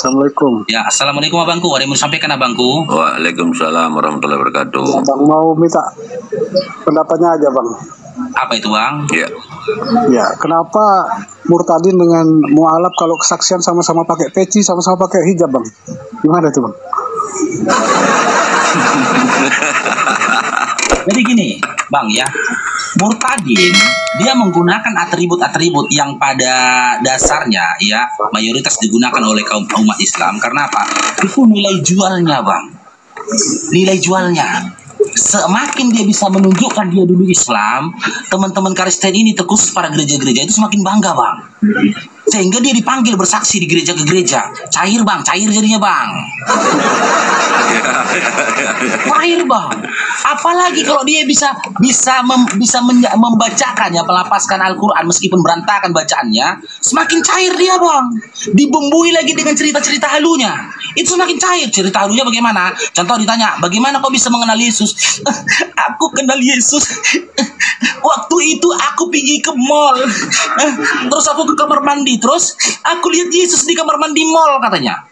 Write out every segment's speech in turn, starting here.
Assalamualaikum. Ya, assalamualaikum abangku. Ada yang mau disampaikan abangku? Waalaikumsalam warahmatullahi wabarakatuh. Bang mau minta pendapatnya aja bang. Apa itu bang? Ya, Ya, kenapa Murtadin dengan mualaf kalau kesaksian sama-sama pakai peci, sama-sama pakai hijab bang? Gimana tuh bang? Jadi gini, bang ya, Murtadin dia menggunakan atribut-atribut yang pada dasarnya ya mayoritas digunakan oleh kaum umat Islam. Karena apa? Itu nilai jualnya bang. Nilai jualnya. Semakin dia bisa menunjukkan dia dulu Islam, teman-teman Kristen ini terkhusus para gereja-gereja itu semakin bangga bang. Sehingga dia dipanggil bersaksi di gereja ke gereja. Cair bang, cair jadinya bang. Cair bang. Apalagi kalau dia bisa membacakan ya, melapaskan Al-Quran meskipun berantakan bacaannya, semakin cair dia bang. Dibumbui lagi dengan cerita-cerita halunya. Itu semakin cair. Cerita halunya bagaimana? Contoh ditanya, bagaimana kau bisa mengenal Yesus? Aku kenal Yesus. Waktu itu aku pergi ke mall. Terus aku ke kamar mandi. Terus aku lihat Yesus di kamar mandi mall katanya.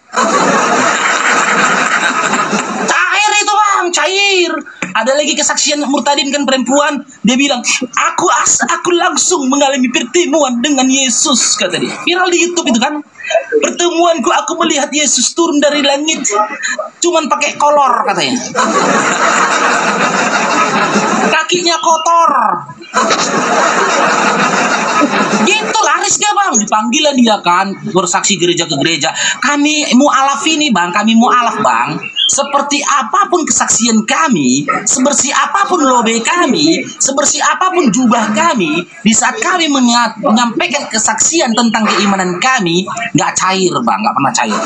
Cair itu bang, cair. Ada lagi kesaksian Murtadin kan perempuan. Dia bilang, aku langsung mengalami pertemuan dengan Yesus kata dia. Viral di YouTube itu kan. Pertemuanku aku melihat Yesus turun dari langit. Cuman pakai kolor katanya. Kakinya kotor. Gitu laris gak bang? Dipanggil dia kan bersaksi gereja ke gereja. Kami mu'alaf ini bang, kami mu'alaf bang. Seperti apapun kesaksian kami, sebersih apapun lobe kami, sebersih apapun jubah kami, di saat kami menyampaikan kesaksian tentang keimanan kami, nggak cair bang, nggak pernah cair.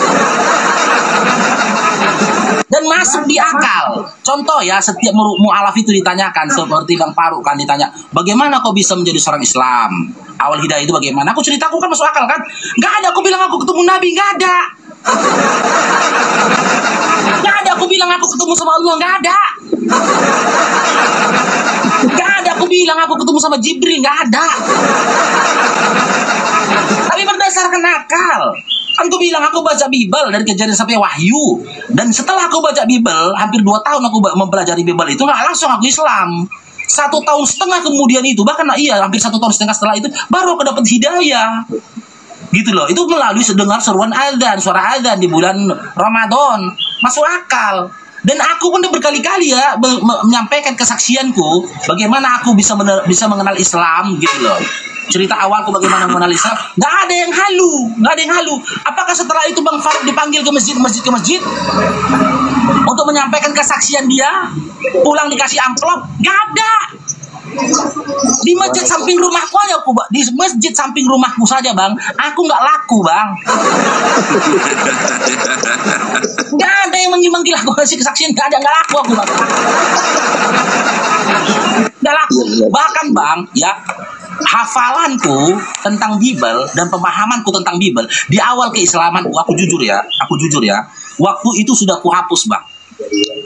Dan masuk di akal. Contoh ya, setiap mu'alaf itu ditanyakan, seperti Bang Faruk kan ditanya, bagaimana kau bisa menjadi seorang Islam? Awal hidayah itu bagaimana? Aku ceritaku kan masuk akal kan? Nggak ada aku bilang aku ketemu Nabi, nggak ada. Nggak ada aku bilang aku ketemu sama Allah, nggak ada. Nggak ada aku bilang aku ketemu sama Jibril, nggak ada. Tapi berdasarkan akal. Kan aku bilang aku baca Bible dari Kejadian sampai Wahyu. Dan setelah aku baca Bible, hampir 2 tahun aku mempelajari Bible itu, nggak langsung aku Islam. 1,5 tahun kemudian itu, bahkan hampir 1,5 tahun setelah itu, baru aku dapat hidayah. Gitu loh, itu melalui dengar seruan azan, suara azan di bulan Ramadan. Masuk akal. Dan aku pun berkali-kali ya menyampaikan kesaksianku bagaimana aku bisa mengenal Islam gitu loh. Cerita awalku bagaimana mengenal Islam, nggak ada yang halu. Apakah setelah itu Bang Faruk dipanggil ke masjid untuk menyampaikan kesaksian dia, pulang dikasih amplop? Nggak ada. Di masjid samping rumahku aja di masjid samping rumahku saja bang, aku nggak laku bang. Nggak ada yang manggil aku kasih kesaksian, nggak laku aku bang. Nggak laku. Bahkan bang ya, hafalanku tentang Bible dan pemahamanku tentang Bible di awal keislamanku, aku jujur ya, waktu itu sudah kuhapus bang.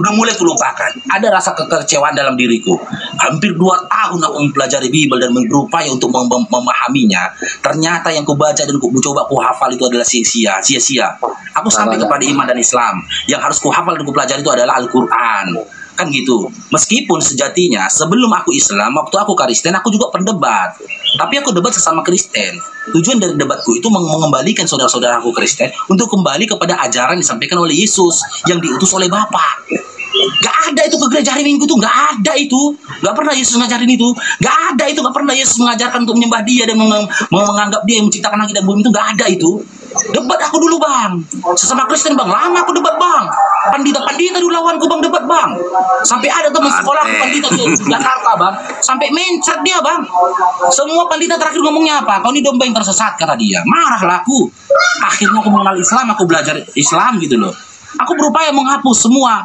Udah mulai kulupakan. Ada rasa kekecewaan dalam diriku. Hampir 2 tahun aku mempelajari Bible dan berupaya untuk memahaminya. Ternyata yang kubaca dan coba kuhafal itu adalah sia-sia. Aku sampai kepada iman dan Islam. Yang harus kuhafal dan kupelajari itu adalah Al-Quran. Kan gitu. Meskipun sejatinya sebelum aku Islam, waktu aku Kristen, aku juga pendebat. Tapi aku debat sesama Kristen. Tujuan dari debatku itu mengembalikan saudara-saudaraku Kristen untuk kembali kepada ajaran disampaikan oleh Yesus yang diutus oleh Bapa. Gak ada itu ke gereja hari Minggu tuh, gak ada itu. Gak pernah Yesus ngajarin itu. Gak ada itu, gak pernah Yesus mengajarkan untuk menyembah dia dan menganggap dia yang menciptakan langit dan bumi itu. Gak ada itu. Debat aku dulu bang, sesama Kristen bang, lama aku debat bang. Pandita dulu lawanku bang, debat bang. Sampai ada teman sekolah pandita di Jakarta bang, sampai mencet dia bang. Semua pandita terakhir ngomongnya apa? Kau ini domba yang tersesat kata dia. Marahlah aku. Akhirnya aku mengenal Islam, aku belajar Islam gitu loh. Aku berupaya menghapus semua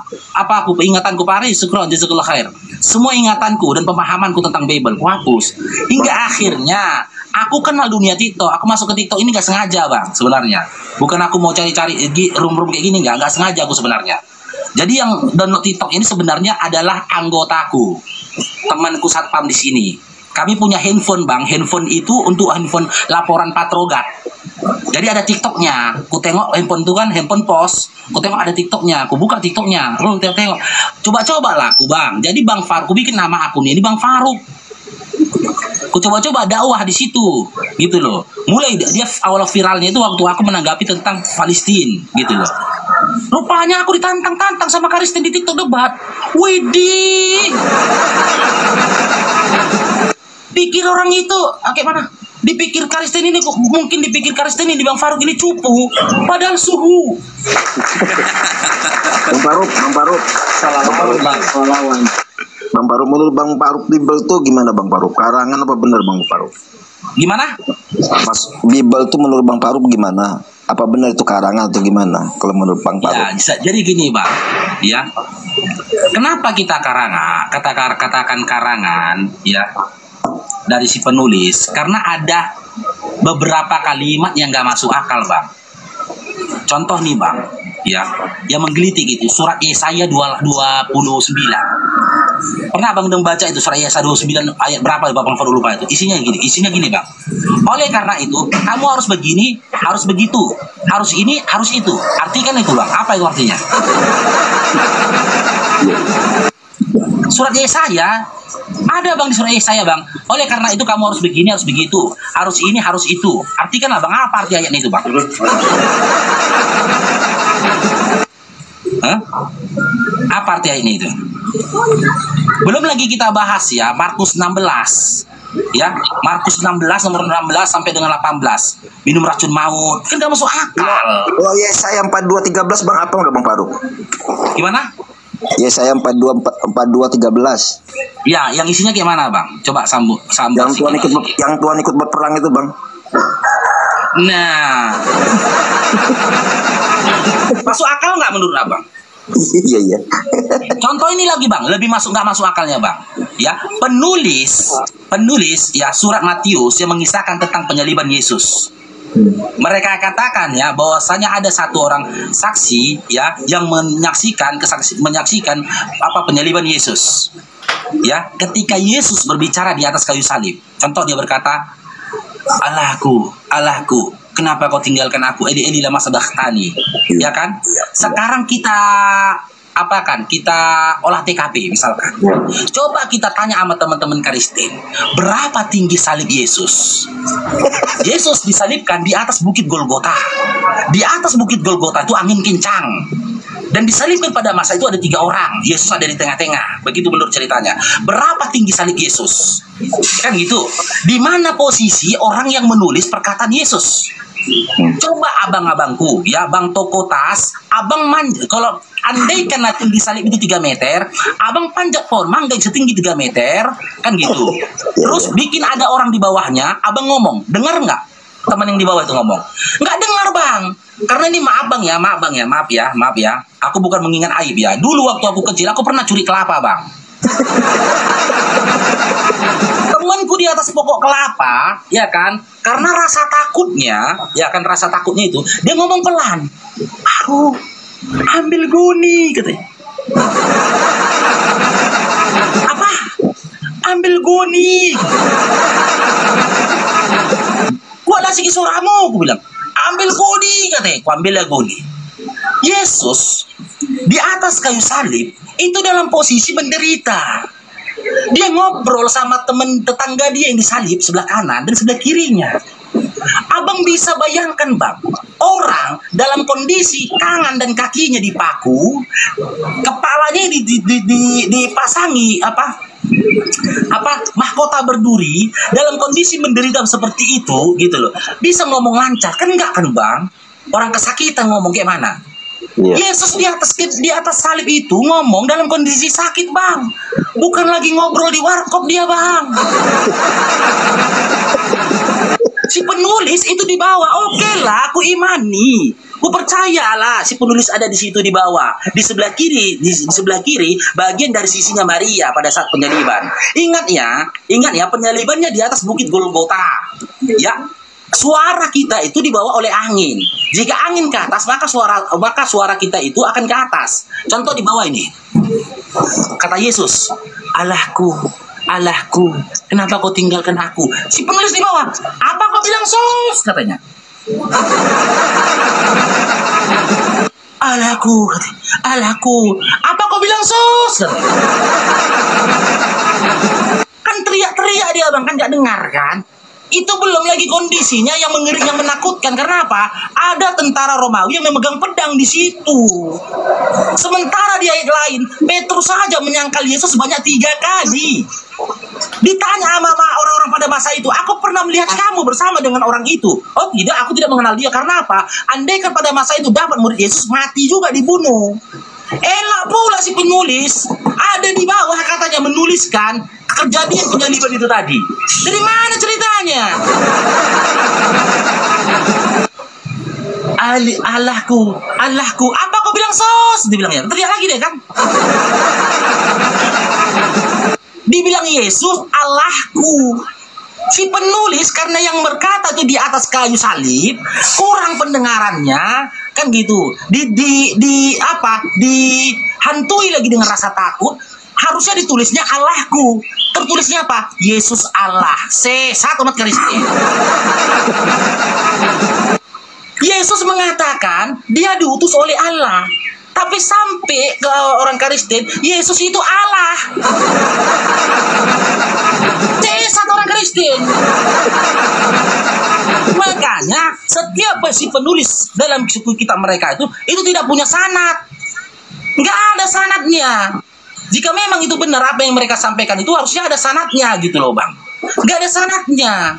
ingatanku jazakallahu khair. Semua ingatanku dan pemahamanku tentang Bible aku hapus. Hingga akhirnya aku kenal dunia TikTok. Aku masuk ke TikTok ini gak sengaja bang sebenarnya. Bukan aku mau cari-cari room kayak gini, gak sengaja aku sebenarnya. Jadi yang download TikTok ini sebenarnya adalah anggotaku, temanku satpam di sini. Kami punya handphone bang. Handphone itu untuk handphone laporan patrogat. Jadi ada TikToknya. Ku tengok handphone itu kan handphone pos. Ku tengok ada TikToknya. Ku buka TikToknya. Lu tengok. Coba-coba lah aku bang. Jadi Bang Faruk. Ku bikin nama akun ini Bang Faruk. Ku coba-coba dakwah di situ, gitu loh. Mulai dia awal viralnya itu waktu aku menanggapi tentang Palestina, gitu loh. Rupanya aku ditantang-tantang sama Karisten di TikTok debat. Widih. Pikir orang itu, kayak mana? Dipikir Karisten ini mungkin dipikir Karisten ini Bang Faruk ini cupu, padahal suhu. Bang Faruk. Bang Faruk, menurut Bang Faruk Bible tuh gimana Bang Faruk? Karangan apa benar Bang Faruk? Gimana? Mas Bible tuh menurut Bang Faruk gimana? Apa benar itu karangan atau gimana? Kalau menurut Bang Faruk? Ya, jadi gini Bang, ya. Kenapa kita katakan karangan, ya? Dari si penulis, karena ada beberapa kalimat yang gak masuk akal Bang. Contoh nih Bang, ya, yang menggelitik itu surat Yesaya 29. Pernah Bang udah baca itu surat Yesaya 29 ayat berapa Bang Faruk lupa itu. Isinya gini Bang. Oleh karena itu, kamu harus begini, harus begitu, harus ini, harus itu. Artikan itu Bang. Apa itu artinya? Surat Yesaya ada Bang di surat Yesaya Bang. Oleh karena itu kamu harus begini, harus begitu, harus ini, harus itu. Artikan lah Bang, apa arti ayatnya itu Bang? Hah? Apa arti ayatnya itu? Belum lagi kita bahas ya Markus 16. Ya, Markus 16 nomor 16 sampai dengan 18. Minum racun maut. Kan gak masuk akal. Oh Yesaya 42:13 Bang, apa enggak Bang Faruk? Gimana? Yesaya 42:13. Ya, yang isinya gimana Bang? Coba sambut. Yang Tuhan ikut berperang itu Bang. Nah, masuk akal nggak menurut Abang? Iya. Contoh ini lagi Bang, lebih nggak masuk akalnya Bang. Ya, penulis ya surat Matius yang mengisahkan tentang penyaliban Yesus. Mereka katakan ya bahwasanya ada satu orang saksi ya yang menyaksikan apa penyaliban Yesus. Ya, ketika Yesus berbicara di atas kayu salib. Contoh dia berkata, Allahku, kenapa kau tinggalkan aku? Eli lama sabachthani. Ya kan? Sekarang kita kita olah TKP misalkan. Coba kita tanya sama teman-teman Kristen, berapa tinggi salib Yesus? Yesus disalibkan di atas bukit Golgota. Di atas bukit Golgota itu angin kencang. Dan disalibkan pada masa itu ada 3 orang. Yesus ada di tengah-tengah. Begitu menurut ceritanya. Berapa tinggi salib Yesus? Kan gitu. Di mana posisi orang yang menulis perkataan Yesus? Coba abang-abangku, ya Bang Toko Tas, abang kalau andaikan tinggi salib itu 3 meter, abang panjat pohon mangga setinggi 3 meter, kan gitu. Terus bikin ada orang di bawahnya, abang ngomong, dengar nggak? Teman yang di bawah itu ngomong, nggak dengar Bang. Karena ini maaf ya. Aku bukan mengingat aib ya. Dulu waktu aku kecil, aku pernah curi kelapa Bang. Temanku di atas pokok kelapa, ya kan? Karena rasa takutnya itu, dia ngomong pelan. Aku ambil guni, katanya. Apa? Ambil guni. Gua lah sigi suaramu, aku bilang. Ambil guni, katanya. Ku ambil guni. Yesus di atas kayu salib itu dalam posisi menderita. Dia ngobrol sama teman tetangga dia yang disalib sebelah kanan dan sebelah kirinya. Abang bisa bayangkan Bang, orang dalam kondisi tangan dan kakinya dipaku, kepalanya dipasangi mahkota berduri, dalam kondisi menderita seperti itu, gitu loh. Bisa ngomong lancar kan enggak kan Bang? Orang kesakitan ngomong kayak mana? Yesus di atas salib itu ngomong dalam kondisi sakit Bang, bukan lagi ngobrol di warkop dia Bang. Si penulis itu di bawah, oke lah, aku imani, aku percayalah si penulis ada di situ di bawah, di sebelah kiri bagian dari sisinya Maria pada saat penyaliban. Ingat ya penyalibannya di atas bukit Golgota. Ya. Suara kita itu dibawa oleh angin. Jika angin ke atas, maka suara kita itu akan ke atas. Contoh di bawah ini. Kata Yesus, Allahku, kenapa kau tinggalkan aku? Si penulis di bawah, apa kau bilang sos? Katanya. Alahku, alahku. Apa kau bilang sus? Kan teriak-teriak dia bang, kan nggak dengar kan? Itu belum lagi kondisinya yang mengerikan, yang menakutkan. Karena apa? Ada tentara Romawi yang memegang pedang di situ. Sementara di ayat lain, Petrus saja menyangkal Yesus sebanyak 3 kali. Ditanya sama orang-orang pada masa itu, aku pernah melihat kamu bersama dengan orang itu. Oh tidak, aku tidak mengenal dia. Karena apa? Andaikan pada masa itu dapat murid Yesus mati juga dibunuh. Elak pula si penulis ada di bawah katanya menuliskan kejadian penyaliban itu tadi. Dari mana ceritanya? Allahku, Allahku, apa kau bilang sos? Dibilangnya, teriak lagi deh kan? Dibilang Yesus, Allahku. Si penulis karena yang berkata itu di atas kayu salib kurang pendengarannya kan gitu, dihantui lagi dengan rasa takut. Harusnya ditulisnya Allahku, tertulisnya apa? Yesus Allah. Sesat umat Kristen. Yesus mengatakan dia diutus oleh Allah, tapi sampai ke orang Kristen Yesus itu Allah. Sesat orang Kristen. Makanya setiap si penulis dalam suku kitab mereka itu tidak punya sanad, nggak ada sanadnya. Jika memang itu benar apa yang mereka sampaikan itu harusnya ada sanadnya gitu loh bang, nggak ada sanadnya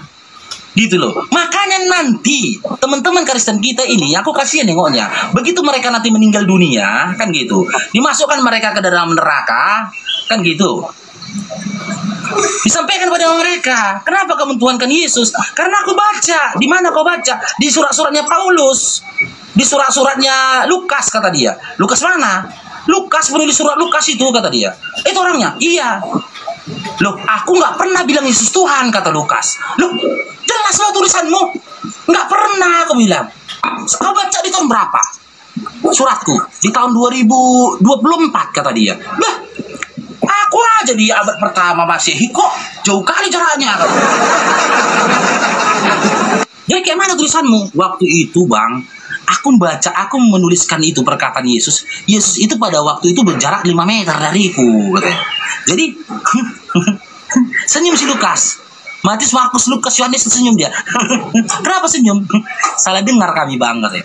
gitu loh. Makanya nanti teman-teman Kristen kita ini aku kasihan nengoknya, begitu mereka nanti meninggal dunia kan gitu, dimasukkan mereka ke dalam neraka kan gitu, disampaikan pada mereka, kenapa kamu tuhankan Yesus? Karena aku baca. Di mana kau baca? Di surat-suratnya Paulus, di surat-suratnya Lukas kata dia. Lukas mana? Lukas, penulis surat Lukas itu kata dia. Itu orangnya? Iya. Loh, aku nggak pernah bilang Yesus Tuhan kata Lukas. Loh, jelaslah tulisanmu. Nggak pernah aku bilang. Kau baca di tahun berapa? Suratku di tahun 2024 kata dia. Bah, aku aja di abad pertama Masehi kok jauh kali jaraknya. Jadi kayak mana tulisanmu? Waktu itu bang, aku membaca, aku menuliskan itu perkataan Yesus. Yesus itu pada waktu itu berjarak 5 meter dariku. Jadi senyum si Lukas. Matius, Markus, Lukas, Yohanes senyum dia. Kenapa senyum? Salah dengar kami bang katanya.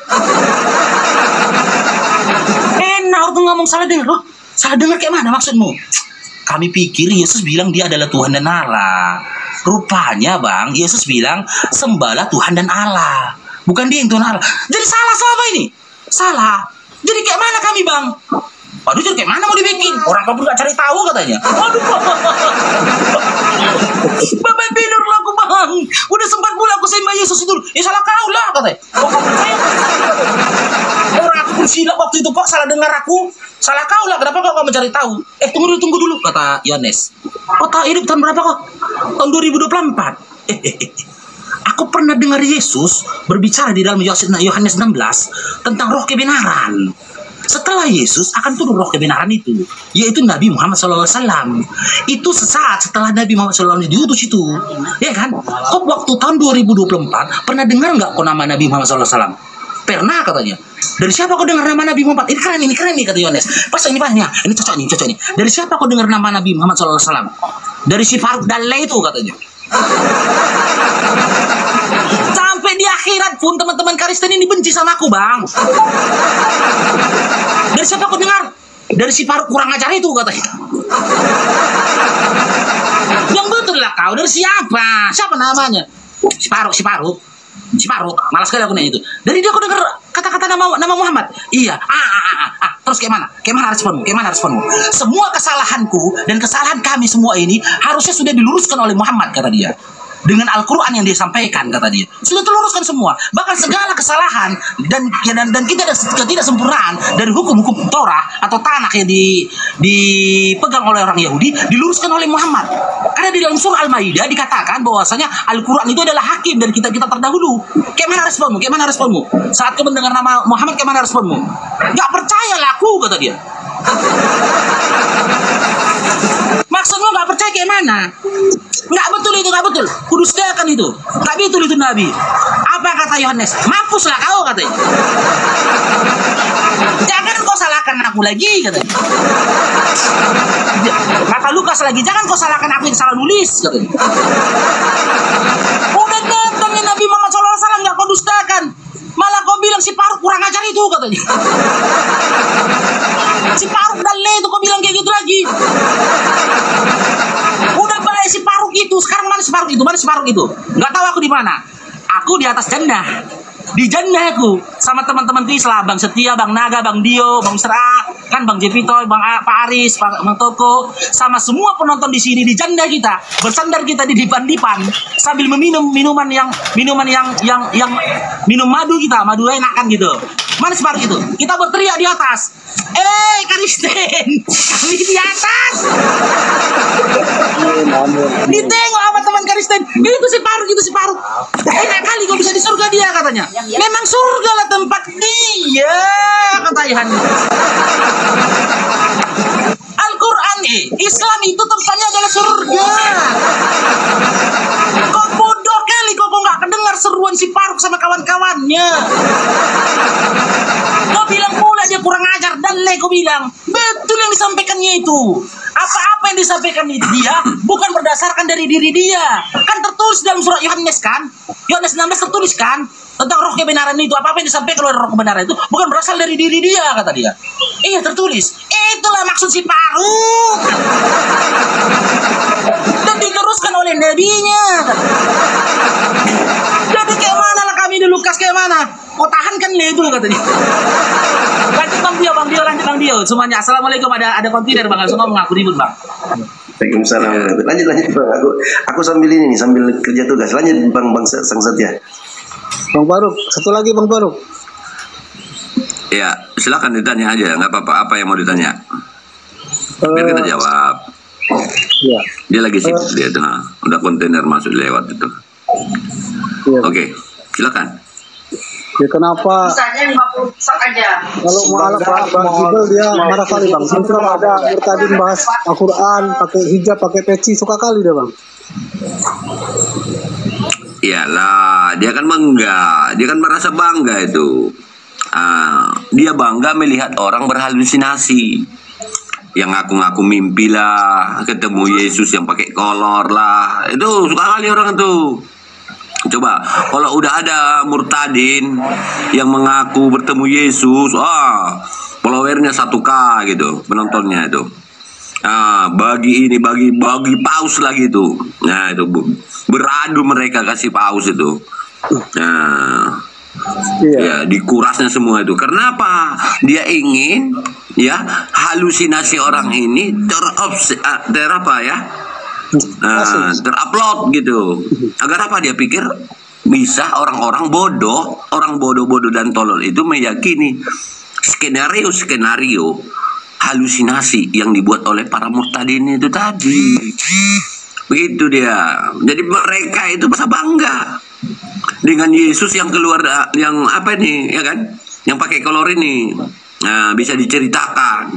Enak waktu ngomong salah dengar. Loh, salah dengar kayak mana maksudmu? Kami pikir Yesus bilang dia adalah Tuhan dan Allah. Rupanya bang, Yesus bilang sembahlah Tuhan dan Allah, bukan dia yang Tuhan Allah. Jadi salah selama ini. Salah. Jadi kayak mana kami bang? Waduh, jadi kayak mana mau dibikin? Orang kabur gak cari tahu katanya. Waduh, Bapak tidur aku bang. Udah sempat pula aku sembah Yesus itu. Ya salah kau lah katanya. Kok kau percaya? Orang aku bersilap waktu itu kok salah dengar aku. Salah kau lah. Kenapa kau mencari tahu? Tunggu dulu kata Yohanes. Kau tahu hidup tahun berapa kok? Tahun 2024. Aku pernah dengar Yesus berbicara di dalam Yohanes 16 tentang roh kebenaran. Setelah Yesus akan turun roh kebenaran itu, yaitu Nabi Muhammad SAW. Itu sesaat setelah Nabi Muhammad SAW diutus itu, ya kan? Kok waktu tahun 2024 pernah dengar nggak kok nama Nabi Muhammad SAW? Pernah katanya. Dari siapa kau dengar nama Nabi Muhammad? Ini keren nih kata Yohanes. Pas ini banyak, ini cocok nih. Dari siapa kau dengar nama Nabi Muhammad SAW? Dari si Faruk Dalle itu katanya. Sampai di akhirat pun teman-teman Kristen ini benci sama aku bang. Dari siapa kau dengar? Dari si Faruk kurang ajar itu katanya. Yang betul lah kau. Dari siapa? Siapa namanya? Si Faruk. Malas sekali aku nanya itu. Dari dia aku dengar kata-kata nama Muhammad. Iya. Terus kayak mana responmu? Semua kesalahanku dan kesalahan kami semua ini harusnya sudah diluruskan oleh Muhammad kata dia. Dengan Al-Quran yang dia sampaikan kata dia sudah terluruskan semua, bahkan segala kesalahan dan ketidaksempurnaan dari hukum-hukum Torah atau Tanakh yang dipegang oleh orang Yahudi diluruskan oleh Muhammad. Karena di dalam surah Al-Maidah dikatakan bahwasanya Al-Quran itu adalah hakim dari kita terdahulu. Kayak mana responmu? Saat kau mendengar nama Muhammad, kayak mana responmu? Gak percaya lah aku kata dia. Maksudmu gak percaya kayak mana? Nggak betul. Kudustakan itu. Nggak betul itu Nabi. Apa Apa kata Yohanes? Mampuslah kau, katanya. Jangan kau salahkan aku lagi, katanya. Kata Lukas lagi, jangan kau salahkan aku yang salah nulis, katanya. Udah datangnya Nabi Muhammad SAW nggak kau dustakan, malah kau bilang si Faruk kurang ajar itu, katanya. Si Faruk dan Le itu kau bilang kayak gitu lagi. Udah baik si Faruk itu, sekarang mana si Faruk itu? Mana si Faruk itu? Nggak tahu aku di mana. Aku di atas jannah. Di jannah aku sama teman-teman Islam, Bang Setia, Bang Naga, Bang Dio, Bang Sera, kan Bang Jepito, Pak Aris, Bang Toko, sama semua penonton di sini di jannah kita, bersandar kita di dipan-dipan sambil meminum minuman yang minum madu kita, madu enak kan gitu. Mana separuh itu? Kita berteriak di atas. Karisten, kami di atas. Ditengok sama teman Karisten. Itu si Faruk. Enak kali kau bisa di surga dia, katanya. Memang surga lah tempat dia, kata Yohanes. Al-Quran Islam itu tempatnya adalah surga. Kok bodoh kali kok nggak kedengar seruan si Faruk sama kawan-kawannya. Kau bilang pula dia kurang ajar, dan kau bilang betul yang disampaikannya itu. Apa-apa yang disampaikan itu dia bukan berdasarkan dari diri dia. Kan tertulis dalam surat Yohanes kan? Yohanes 16 tertulis kan? Tentang roh kebenaran itu, apa-apa yang disampaikan oleh roh kebenaran itu bukan berasal dari diri dia, kata dia. Iya, tertulis. Itulah maksud si Faruk. Dan diteruskan oleh nabinya. Jadi kayak mana lah kami di Lukas, kayak mana? Kau tahan kan itu, katanya. Lanjut Bang Dio. Semuanya assalamualaikum, ada kontiner Bang, langsung ngomong, aku ribut Bang. Waalaikumsalam. Lanjut Bang. Aku sambil ini nih, sambil kerja tugas. Lanjut Bang Sang Setia. Bang Faruk, satu lagi Bang Faruk. Ya, silakan ditanya aja, nggak apa-apa. Apa yang mau ditanya? Biar kita jawab. Ya. Dia lagi sibuk dia tuh, udah kontainer masuk lewat itu. Ya. Oke, silakan. Ya, kenapa Misalnya 50 aja. kalau mau alat bahas Bible dia marah kali Bang. Terus kalau ada murtadin bahas Al-Quran, pakai hijab, pakai peci, suka kali dia Bang. Iyalah, dia kan bangga, dia kan merasa bangga itu. Dia bangga melihat orang berhalusinasi, yang ngaku-ngaku mimpi lah, ketemu Yesus yang pakai kolor lah, itu suka kali orang tuh. Coba kalau udah ada murtadin yang mengaku bertemu Yesus, followernya 1K gitu, penontonnya itu. Bagi ini, bagi paus lagi itu. Nah, itu beradu mereka kasih paus itu. Nah, ya dikurasnya semua itu. Kenapa? Dia ingin ya halusinasi orang ini terupload gitu. Agar apa? Dia pikir bisa orang bodoh dan tolol itu meyakini skenario halusinasi yang dibuat oleh para murtadin itu tadi. Begitu dia. Jadi mereka itu masa bangga dengan Yesus yang keluar, yang apa nih, ya kan? Yang pakai kolor ini. Nah, bisa diceritakan.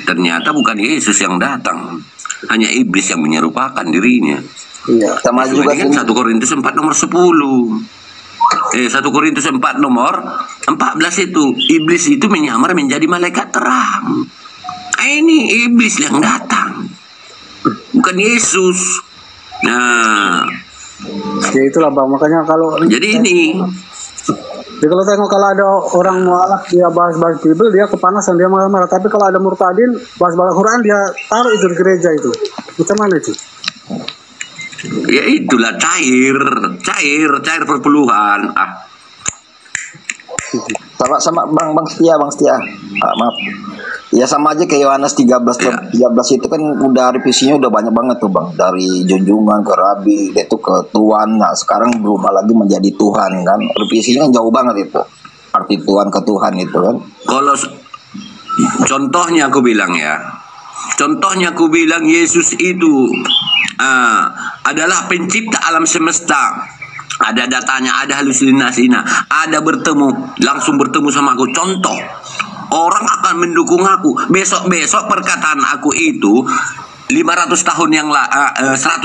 Ternyata bukan Yesus yang datang, hanya iblis yang menyerupakan dirinya. Iya, sama juga kan 1 Korintus 4 nomor 10. 1 Korintus 4 nomor 14 itu, iblis itu menyamar menjadi malaikat terang. Ini iblis yang datang, bukan Yesus. Nah, Ya itulah Bang, makanya kalau jadi ini ya kalau tengok kalau ada orang mualaf dia bahas-bahas Bible dia kepanasan, dia marah-marah. Tapi kalau ada murtadin bahas-bahas Quran dia taruh itu di gereja itu. Macam mana itu? ya itulah cair perpuluhan. sama Bang Setia. Maaf. Ya sama aja kayak Yohanes 13 itu kan udah revisinya udah banyak banget tuh Bang, dari junjungan ke rabi itu ke Tuhan. Nah, sekarang berubah lagi menjadi Tuhan kan. Revisinya jauh banget itu. Arti Tuhan ke Tuhan itu kan. Kalau contohnya aku bilang Yesus itu adalah pencipta alam semesta. Ada datanya, ada halusinasinya, ada langsung bertemu sama aku. Contoh, orang akan mendukung aku. Besok perkataan aku itu 100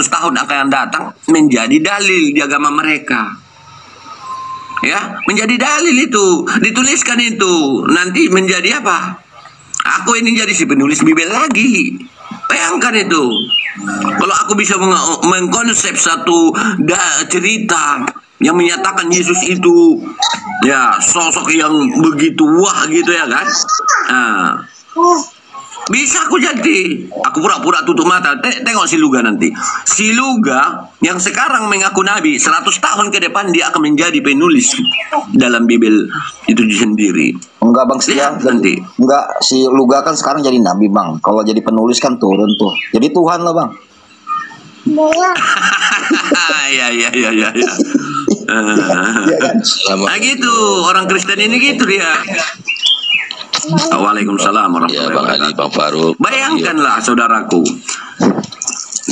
tahun akan datang menjadi dalil di agama mereka. Ya, menjadi dalil itu, dituliskan itu, nanti menjadi apa? Aku ini jadi si penulis Bibel lagi. Bayangkan itu. Kalau aku bisa mengkonsep satu cerita yang menyatakan Yesus itu ya sosok yang begitu wah gitu ya kan? Nah, bisa aku jadi. Aku pura-pura tutup mata. Tengok si Luga nanti. Si Luga yang sekarang mengaku nabi, 100 tahun ke depan dia akan menjadi penulis dalam Bibel itu sendiri. Enggak Bang Setia, Lihat nanti. enggak, si Luga kan sekarang jadi nabi Bang. Kalau jadi penulis kan turun tuh. Jadi Tuhan lah Bang. Ya. Nah gitu, orang Kristen ini gitu dia. Waalaikumsalam Ya warahmatullahi Bang Ali, wabarakatuh. Bang Faruk. Bayangkanlah saudaraku.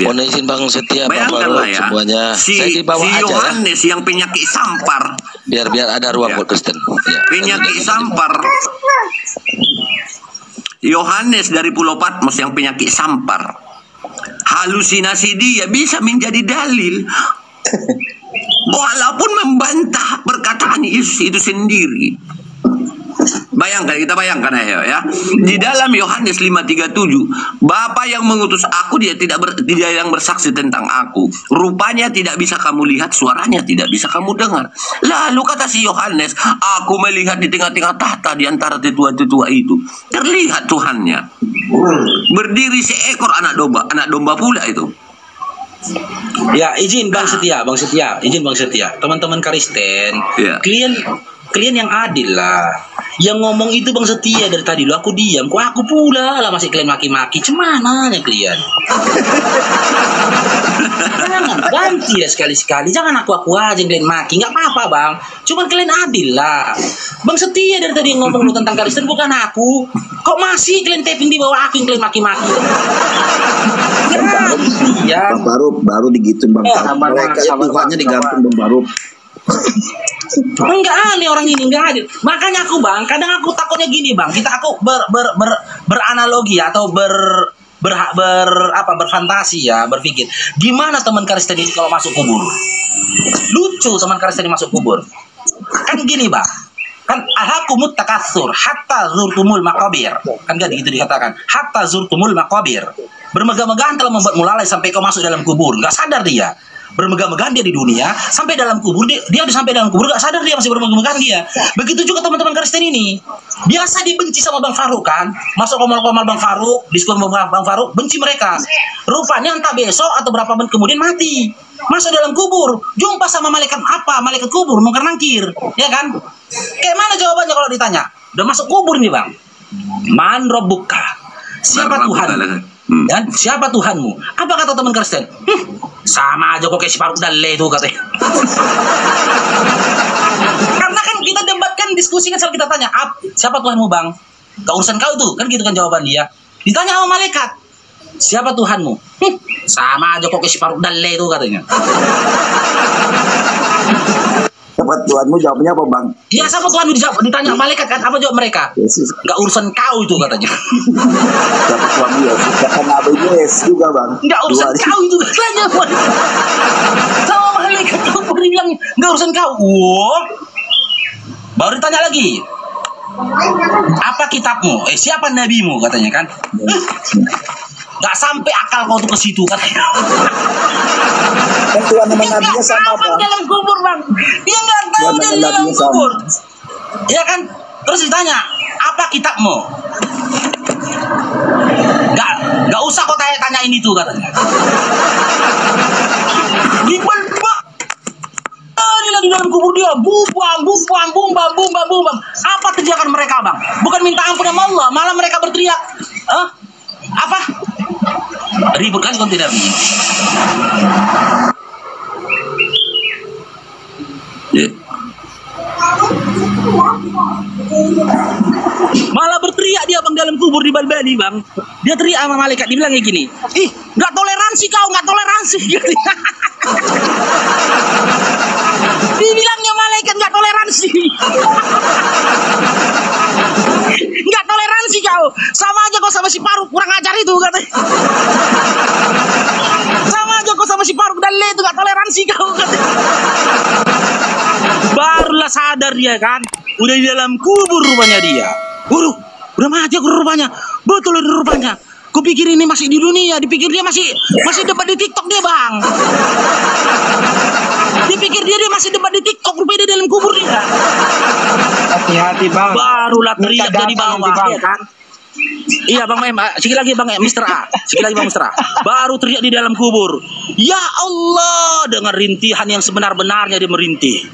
Ya. Mohon izin Bang Setia, Bang Bayangkanlah Faruk ya. semuanya. Saya di bawah si aja ya. Yohanes yang penyakit sampar. Biar ada ruang Ya. buat Kristen. Ya. Penyakit sampar. Yohanes dari Pulau Patmos yang penyakit sampar. Halusinasi dia bisa menjadi dalil. Walaupun membantah perkataan Yesus itu sendiri. Bayangkan, kita bayangkan ayo ya. Di dalam Yohanes 5:37, Bapa yang mengutus aku dia tidak yang bersaksi tentang aku. Rupanya tidak bisa kamu lihat, suaranya tidak bisa kamu dengar. Lalu kata si Yohanes, aku melihat di tengah-tengah tahta di antara tetua-tetua itu terlihat Tuhannya. Berdiri seekor anak domba pula itu. Ya, izin Bang Setia, izin Bang Setia. Teman-teman Kristen, Ya. kalian yang adil lah. Yang ngomong itu Bang Setia dari tadi lu aku diam, kok aku pula lah masih kalian maki-maki. Cemana ya kalian? Jangan ganti ya sekali-sekali. Jangan aku aja yang kalian maki. Nggak apa-apa Bang. Cuman kalian adil lah. Bang Setia dari tadi yang ngomong lu tentang Kristen bukan aku. Kok masih kalian tapping di bawah aku yang kalian maki-maki? Ganti ya. Bang baru digitu Bang. Mereka Tuhannya digantung Bang Baru. Enggak aneh orang ini, enggak adil. Makanya aku Bang, kadang aku takutnya gini Bang. Aku beranalogi atau berfantasi ya, berpikir gimana teman Kristen ini kalau masuk kubur. Lucu teman Kristen ini masuk kubur. Kan gini Bang. Kan ahakumut takatsur hatta zurtumul maqabir. Kan gak gitu dikatakan. Hatta zurtumul maqabir. Bermegah-megahan telah membuatmu lalai sampai kau masuk dalam kubur. Gak sadar dia. Bermegah-megahan dia di dunia sampai dalam kubur dia udah sampai dalam kubur gak sadar dia masih bermegah-megahan dia. Begitu juga teman-teman Kristen ini. Biasa dibenci sama Bang Faruk kan. Masuk komal-komal Bang Faruk, diskusi Bang Faruk, benci mereka. Rupanya entah besok atau berapa menit kemudian mati. Masuk dalam kubur, jumpa sama malaikat apa? Malaikat kubur, mungkar nangkir, ya kan? Kayak mana jawabannya kalau ditanya? Udah masuk kubur nih Bang. Man robbuka. Siapa Tuhan? Dan siapa Tuhanmu? Apa kata teman Kristen? Sama aja kok kayak si Faruk Dalle itu katanya. Karena kan kita debatkan, diskusikan, selalu kita tanya, siapa Tuhanmu Bang? Gak urusan kau itu, kan gitu kan jawaban dia. Ditanya sama malaikat, siapa Tuhanmu? Sama aja kok kayak si Faruk Dalle itu katanya. Siapa Tuhanmu, jawabnya apa Bang? Ya siapa Tuhanmu dijawab, ditanya malaikat kan, apa jawab mereka? Yesus. Gak urusan kau itu katanya. Siapa Tuhanmu Yesus? Siapa Nabi Yesus juga Bang? Gak urusan kau itu katanya. Sama malaikat kau bilang gak urusan kau. Wow. Baru ditanya lagi, apa kitabmu? Siapa nabimu katanya kan? Gak sampai akal kau tuh ke situ katanya. Kan Tuhan sama Nabinya sama Bang. Dalam kubur Bang. Dia nggak tahu Tuhan dia sama dalam Nabinya sama. kubur. Ya kan? Terus ditanya, apa kitabmu? Gak usah kau tanya ini tuh katanya. Gimana Pak? Dia di dalam kubur dia bumbang. Apa teriakan mereka Bang? Bukan minta ampun sama Allah, malah mereka berteriak. Apa? Ribut kan kalau tidak ribut. Yeah. Malah berteriak dia Bang dalam kubur di Bali Bang. Dia teriak sama malaikat, dibilang kayak gini. Ih, nggak toleransi kau, nggak toleransi. Dibilangnya malaikat nggak toleransi. Nggak toleransi kau. Sama aja kau sama si Faruk, kurang ajar itu katanya. Sama aja kau sama si Faruk dan Le itu nggak toleransi kau katanya. Barulah sadar dia kan. Udah di dalam kubur rupanya dia. Waduh, udah mati aku rupanya. Betul rupanya. Kupikir ini masih di dunia, dipikir dia masih debat di TikTok dia, Bang. Dipikir dia masih debat di TikTok, rupanya dia dalam kubur dia. Hati-hati bang. Barulah teriak Minta dari data bawah, nanti, Bang. ya kan? Iya Bang Mem, sikit lagi Bang Mr. A. Sikit lagi Bang Mr. A. Baru teriak di dalam kubur. Ya Allah, dengan rintihan yang sebenar-benarnya dia merintih.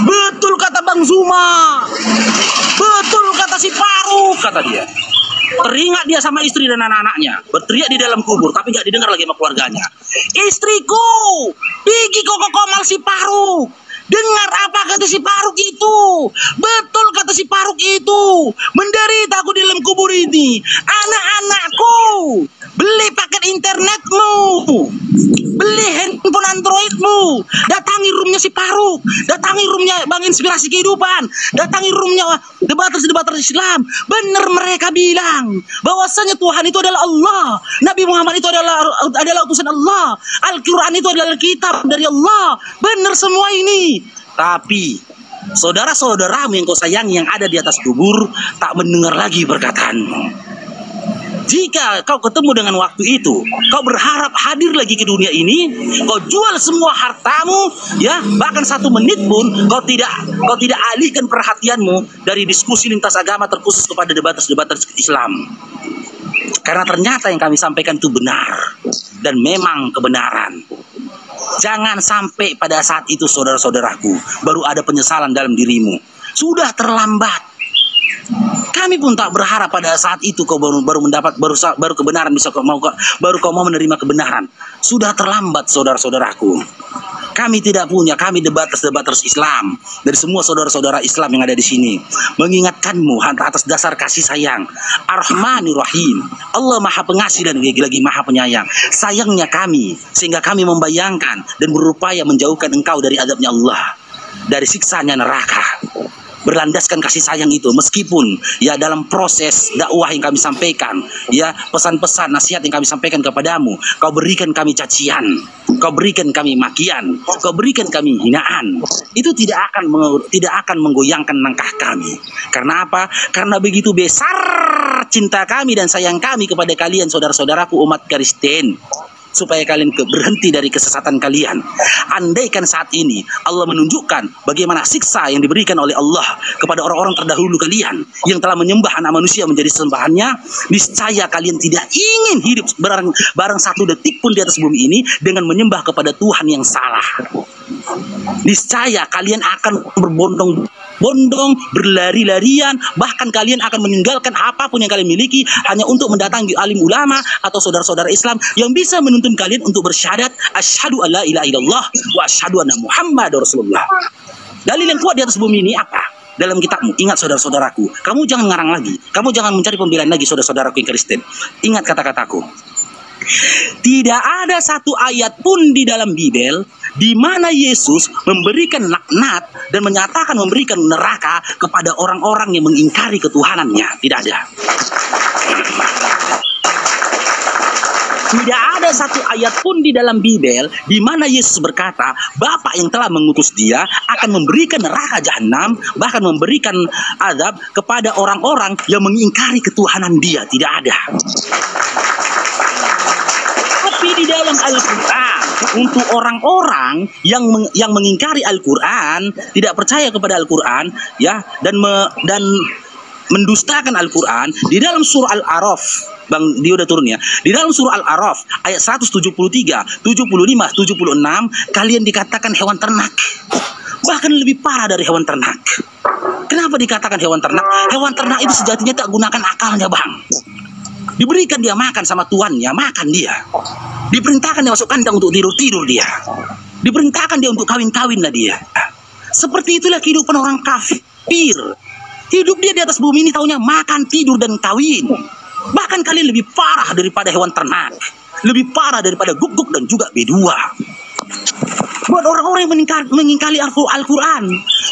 Betul kata Bang Zuma. Betul kata si Faruk, kata dia. Teringat dia sama istri dan anak-anaknya. Berteriak di dalam kubur, tapi gak didengar lagi sama keluarganya. Istriku, pergi kok komal si Faruk. Dengar apa kata si Faruk itu. Betul kata si Faruk itu. Menderita aku di dalam kubur ini. Anak-anakku, beli paket internetmu, beli handphone Androidmu, datangi roomnya si Faruk, datangi roomnya Bang Inspirasi Kehidupan, datangi roomnya debaters Islam. Benar mereka bilang bahwasanya Tuhan itu adalah Allah, Nabi Muhammad itu adalah utusan Allah, Al-Quran itu adalah kitab dari Allah. Benar semua ini. Tapi saudara-saudaramu yang kau sayangi yang ada di atas kubur tak mendengar lagi perkataanmu. Jika kau ketemu dengan waktu itu, kau berharap hadir lagi ke dunia ini, kau jual semua hartamu, ya, bahkan 1 menit pun kau tidak alihkan perhatianmu dari diskusi lintas agama terkhusus kepada debaters Islam. Karena ternyata yang kami sampaikan itu benar dan memang kebenaran. Jangan sampai pada saat itu saudara-saudaraku baru ada penyesalan dalam dirimu. Sudah terlambat. Kami pun tak berharap pada saat itu kau baru kebenaran bisa kau mau menerima kebenaran. Sudah terlambat saudara-saudaraku. Kami tidak punya, kami debaters Islam dari semua saudara-saudara Islam yang ada di sini mengingatkanmu atas dasar kasih sayang. Ar-Rahmanir Rahim. Allah Maha Pengasih dan lagi Maha Penyayang. Sayangnya kami sehingga kami membayangkan dan berupaya menjauhkan engkau dari azabnya Allah, dari siksanya neraka. Berlandaskan kasih sayang itu meskipun ya dalam proses dakwah yang kami sampaikan, ya pesan-pesan nasihat yang kami sampaikan kepadamu, kau berikan kami cacian, kau berikan kami makian, kau berikan kami hinaan, itu tidak akan menggoyangkan langkah kami. Karena apa? Karena begitu besar cinta kami dan sayang kami kepada kalian saudara-saudaraku umat Kristen, supaya kalian berhenti dari kesesatan kalian. Andaikan saat ini Allah menunjukkan bagaimana siksa yang diberikan oleh Allah kepada orang-orang terdahulu kalian yang telah menyembah anak manusia menjadi sembahannya, niscaya kalian tidak ingin hidup barang 1 detik pun di atas bumi ini dengan menyembah kepada Tuhan yang salah. Niscaya kalian akan berbondong-bondong, berlari-larian, bahkan kalian akan meninggalkan apapun yang kalian miliki hanya untuk mendatangi alim ulama atau saudara-saudara Islam yang bisa menuntun kalian untuk bersyahadat asyhadu alla ilaha illallah wa asyhadu anna Muhammadar Rasulullah. Dalil yang kuat di atas bumi ini apa? Dalam kitabmu. Ingat saudara-saudaraku, kamu jangan ngarang lagi, kamu jangan mencari pembelaan lagi saudara-saudaraku yang Kristen. Ingat kata-kataku. Tidak ada satu ayat pun di dalam Bible di mana Yesus memberikan laknat dan menyatakan memberikan neraka kepada orang-orang yang mengingkari ketuhanannya. Tidak ada. Tidak ada satu ayat pun di dalam Bible di mana Yesus berkata Bapa yang telah mengutus dia akan memberikan neraka jahanam, bahkan memberikan azab kepada orang-orang yang mengingkari ketuhanan dia. Tidak ada. Tapi di dalam Al-Quran, untuk orang-orang yang mengingkari Al-Quran, tidak percaya kepada Al-Quran, ya, dan mendustakan Al-Quran, di dalam surah Al-Araf, Bang, dia udah turun ya. Di dalam surah Al-Araf ayat 173, 75, 76, kalian dikatakan hewan ternak. Bahkan lebih parah dari hewan ternak. Kenapa dikatakan hewan ternak? Hewan ternak itu sejatinya tak gunakan akalnya, Bang. Diberikan dia makan sama tuannya, makan dia. Diperintahkan dia masuk kandang untuk tidur dia. Diperintahkan dia untuk kawin lah dia. Seperti itulah kehidupan orang kafir. Hidup dia di atas bumi ini taunya makan, tidur, dan kawin. Bahkan kalian lebih parah daripada hewan ternak. Lebih parah daripada guguk dan juga bedua. Buat orang-orang yang mengingkari Al-Quran,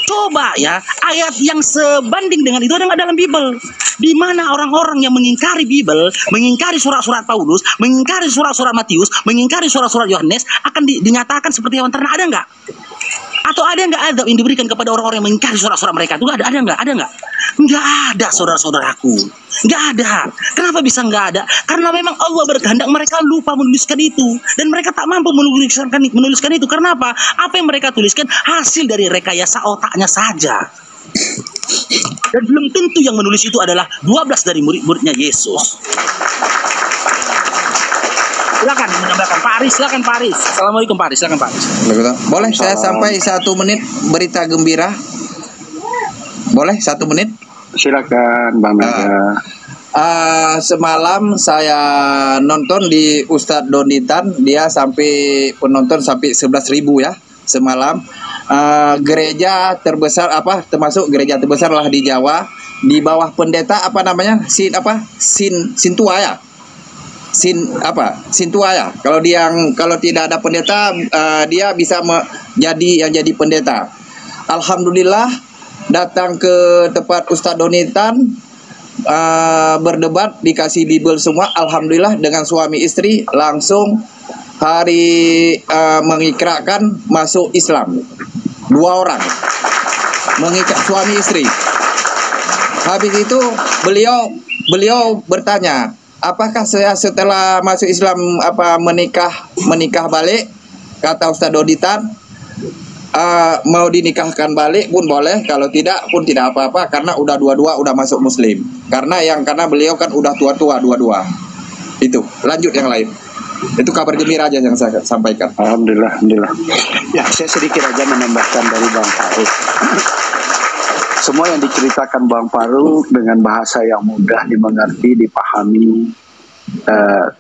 coba ya, ayat yang sebanding dengan itu ada nggak dalam Bible? Di mana orang-orang yang mengingkari Bible, mengingkari surat-surat Paulus, mengingkari surat-surat Matius, mengingkari surat-surat Yohanes akan dinyatakan seperti hewan ternak, ada nggak? Atau ada nggak azab yang diberikan kepada orang-orang yang mengingkari saudara-saudara mereka? Itu ada nggak? Ada nggak? Nggak ada, saudara-saudaraku. Nggak ada. Kenapa bisa nggak ada? Karena memang Allah berkehendak mereka lupa menuliskan itu. Dan mereka tak mampu menuliskan itu. Karena apa? Apa yang mereka tuliskan hasil dari rekayasa otaknya saja. Dan belum tentu yang menulis itu adalah 12 dari murid-muridnya Yesus. Silakan menambahkan Pak Aris, silakan Pak Aris. Assalamualaikum Pak Aris, silakan Pak Aris. Boleh saya sampai 1 menit berita gembira? Boleh 1 menit? Silakan Bang Mega. Semalam saya nonton di Ustadz Donitan, dia sampai penonton sampai 11.000 ya semalam. Gereja terbesar termasuk gereja terbesar lah di Jawa, di bawah pendeta Sintua ya. Sintua ya. Kalau tidak ada pendeta, dia bisa jadi pendeta. Alhamdulillah datang ke tempat Ustadz Donitan, berdebat, dikasih Bible semua. Alhamdulillah dengan suami istri langsung hari mengikrarkan masuk Islam. 2 orang mengikat suami istri. Habis itu beliau bertanya, apakah saya setelah masuk Islam menikah balik? Kata Ustadz Donitan, mau dinikahkan balik pun boleh, kalau tidak pun tidak apa-apa, karena udah dua-dua udah masuk Muslim. Karena beliau kan udah tua-tua dua-dua. Itu lanjut yang lain. Itu kabar gembira aja yang saya sampaikan. Alhamdulillah. Ya, saya sedikit aja menambahkan dari Bang Faruk. Semua yang diceritakan Bang Faruk dengan bahasa yang mudah dimengerti, dipahami,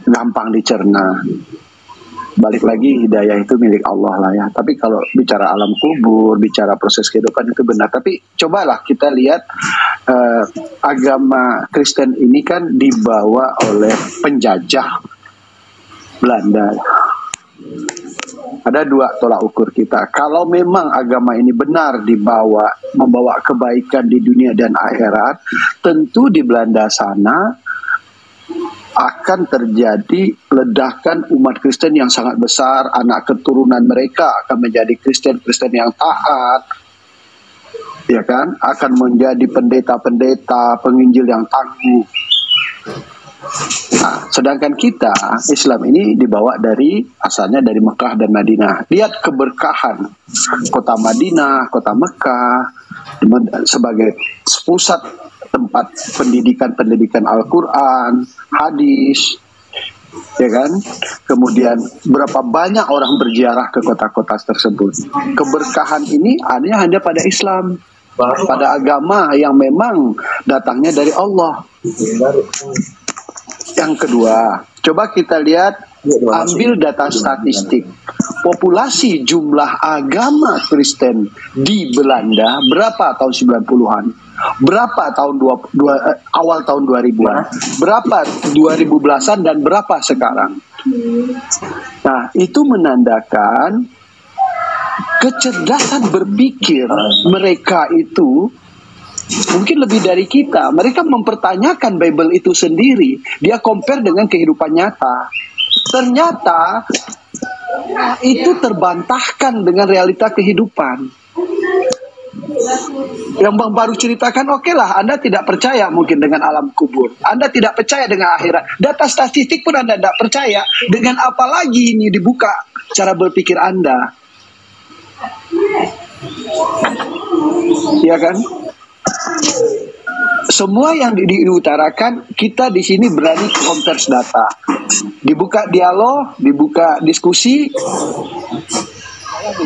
gampang dicerna. Balik lagi, hidayah itu milik Allah lah ya. Tapi kalau bicara alam kubur, bicara proses kehidupan itu benar. Tapi cobalah kita lihat, agama Kristen ini kan dibawa oleh penjajah Belanda. Ada 2 tolak ukur kita. Kalau memang agama ini benar membawa kebaikan di dunia dan akhirat, tentu di Belanda sana akan terjadi ledakan umat Kristen yang sangat besar. Anak keturunan mereka akan menjadi Kristen yang taat, ya kan? Akan menjadi pendeta-pendeta, penginjil yang tangguh. Nah, sedangkan kita Islam ini dibawa asalnya dari Mekah dan Madinah. Lihat keberkahan kota Madinah, kota Mekah sebagai pusat tempat pendidikan Al-Quran, hadis, ya kan? Kemudian berapa banyak orang berziarah ke kota-kota tersebut. Keberkahan ini hanya pada Islam, pada agama yang memang datangnya dari Allah. Yang kedua, coba kita lihat, ambil data statistik. Populasi jumlah agama Kristen di Belanda berapa tahun 90-an? Berapa tahun awal tahun 2000-an? Berapa 2010-an dan berapa sekarang? Nah, itu menandakan kecerdasan berpikir mereka itu mungkin lebih dari kita. Mereka mempertanyakan Bible itu sendiri. Dia compare dengan kehidupan nyata. Ternyata itu terbantahkan dengan realita kehidupan. Yang Bang baru ceritakan, oke lah, Anda tidak percaya mungkin dengan alam kubur. Anda tidak percaya dengan akhirat. Data statistik pun Anda tidak percaya. Dengan apa lagi ini dibuka cara berpikir Anda? Iya kan? Semua yang diutarakan, kita di sini berani compare data. Dibuka dialog, dibuka diskusi,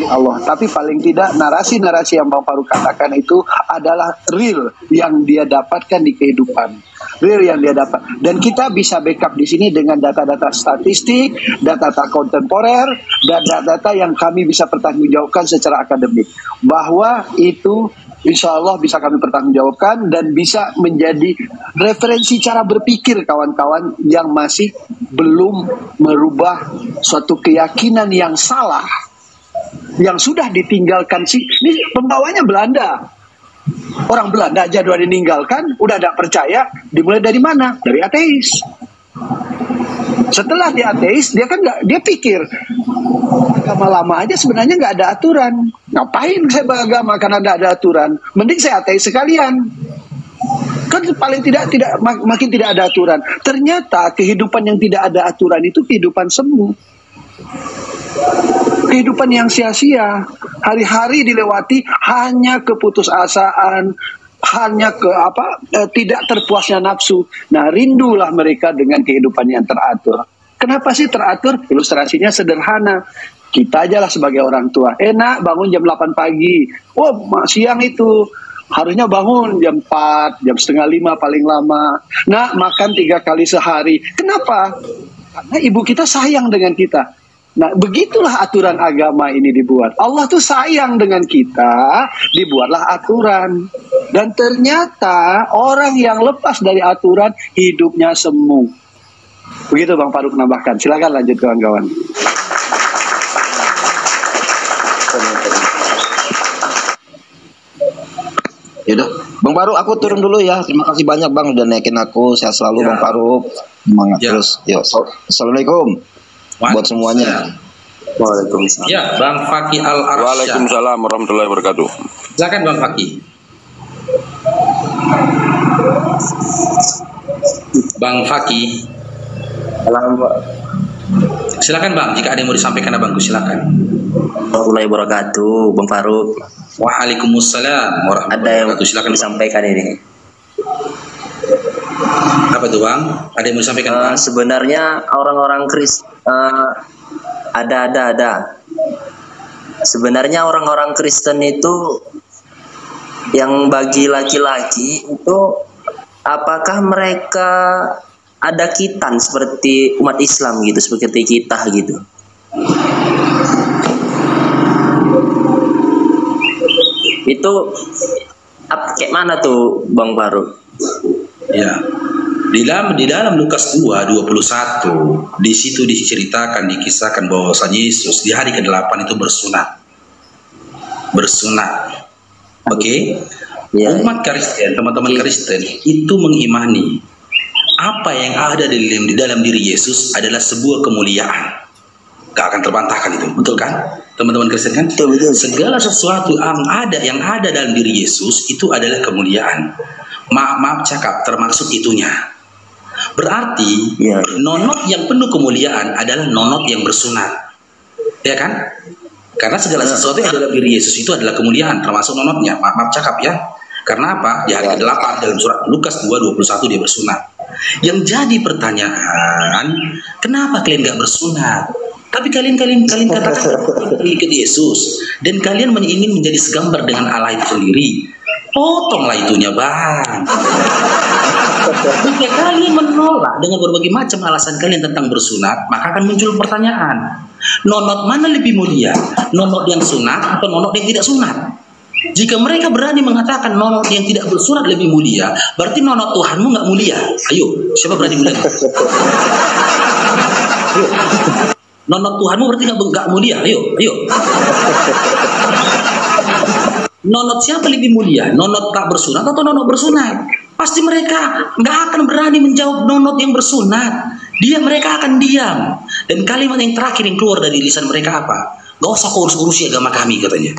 Allah. Tapi paling tidak narasi-narasi yang Bang Faruk katakan itu adalah real yang dia dapatkan di kehidupan. Real yang dia dapat. Dan kita bisa backup di sini dengan data-data statistik, data-data kontemporer, dan data-data yang kami bisa pertanggungjawabkan secara akademik. Bahwa itu insya Allah bisa kami pertanggungjawabkan dan bisa menjadi referensi cara berpikir kawan-kawan yang masih belum merubah suatu keyakinan yang salah, yang sudah ditinggalkan. Ini pembawanya Belanda. Orang Belanda aja udah ditinggalkan, udah tidak percaya. Dimulai dari mana? Dari ateis. Setelah dia ateis, dia kan nggak, dia pikir agama lama aja sebenarnya nggak ada aturan. Ngapain saya beragama karena ada aturan? Mending saya ateis sekalian. Kan paling tidak makin tidak ada aturan. Ternyata kehidupan yang tidak ada aturan itu kehidupan semu. Kehidupan yang sia-sia. Hari-hari dilewati hanya keputusasaan, hanya tidak terpuasnya nafsu. Nah, rindulah mereka dengan kehidupan yang teratur. Kenapa sih teratur? Ilustrasinya sederhana. Kita aja lah sebagai orang tua. Enak bangun jam 8 pagi. Oh, siang itu harusnya bangun jam 4, jam setengah 5 paling lama. Nah, makan 3 kali sehari. Kenapa? Karena ibu kita sayang dengan kita. Nah, begitulah aturan agama ini dibuat. Allah tuh sayang dengan kita, dibuatlah aturan. Dan ternyata orang yang lepas dari aturan, hidupnya semu. Begitu Bang Faruk nambahkan. Silakan lanjut kawan-kawan. Yaudah, Bang Faruk, aku turun dulu ya. Terima kasih banyak Bang udah naikin aku. Sehat selalu Bang Faruk. Semangat terus. Yuk, assalamualaikum buat semuanya. Waalaikumsalam. Ya, Bang Faki Al-Arsyad. Waalaikumsalam warahmatullahi wabarakatuh. Silakan Bang Faki. Bang Faki. Silakan Bang, jika ada yang mau disampaikan Abangku silakan. Warahmatullahi wabarakatuh, Bang Faruk. Waalaikumsalam warahmatullahi Ada yang wabarakatuh. Silakan disampaikan ini. Apa tuh Bang? Ada yang mau disampaikan Bang? Sebenarnya orang-orang ada. Sebenarnya orang-orang Kristen itu yang bagi laki-laki itu apakah mereka ada khitan seperti umat Islam gitu, seperti kita gitu? Itu kayak mana tuh Bang Faruk? Ya. Di dalam Lukas 2:21 di situ diceritakan, dikisahkan bahwasanya Yesus di hari ke-8 itu bersunat. Oke? Ya. Umat Kristen, teman-teman Kristen itu mengimani apa yang ada di dalam diri Yesus adalah sebuah kemuliaan. Gak akan terbantahkan itu, betul kan? Teman-teman Kristen kan? Betul. Segala sesuatu yang ada dalam diri Yesus itu adalah kemuliaan. Maaf cakap, termasuk itunya. Berarti nonot yang penuh kemuliaan adalah nonot yang bersunat, ya kan? Karena segala sesuatu yang ada dalam diri Yesus itu adalah kemuliaan, termasuk nonotnya. Maaf cakap ya. Karena apa? Di hari ke-8 dalam surat Lukas 2:21 dia bersunat. Yang jadi pertanyaan, kenapa kalian gak bersunat? Tapi kalian katakan ikut Yesus dan kalian ingin menjadi segambar dengan Allah itu sendiri. Potonglah itunya Bang. Jika kalian menolak dengan berbagai macam alasan kalian tentang bersunat, maka akan muncul pertanyaan, nonot mana lebih mulia? Nonot yang sunat atau nonot yang tidak sunat? Jika mereka berani mengatakan nonot yang tidak bersunat lebih mulia, berarti nonot Tuhanmu nggak mulia. Ayo, siapa berani bilang? Nonot Tuhanmu berarti nggak mulia. Ayo. Nonot siapa lebih mulia? Nonot tak bersunat atau nonot bersunat? Pasti mereka nggak akan berani menjawab nonot yang bersunat. Mereka akan diam. Dan kalimat yang terakhir yang keluar dari lisan mereka apa? Gak usah kau urus-urusi agama kami katanya.